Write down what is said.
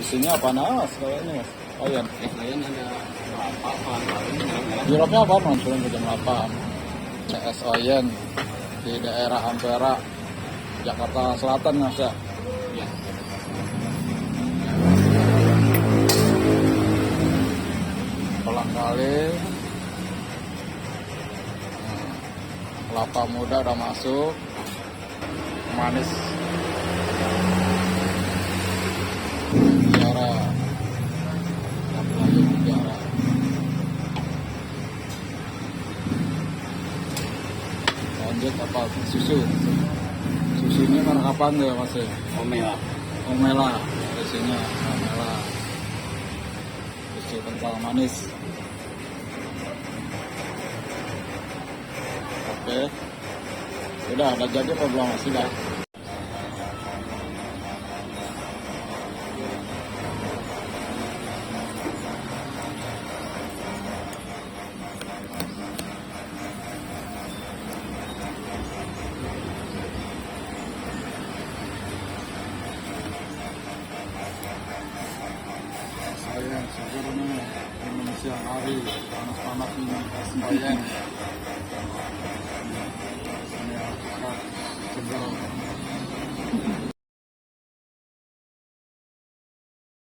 Isinya apa nas kayaknya mas? Oyen. Oyen ada apa? Jirapnya apa mas? Sebelum jam 8. CS Oyen di daerah Ampera, Jakarta Selatan mas ya. Ya. Kolang kali. Kelapa muda udah masuk. Manis. Penjara. Lagi penjara. Lanjut apa? Susu. Susunya karena kapan ya mas ya? Omela. Omela. Susunya omela. Susu kental manis. Oke. Udah jadi apa belum mas? Sudah. Saya sebenarnya Indonesia hari panas-panas ini Oyen. Ini harus segar.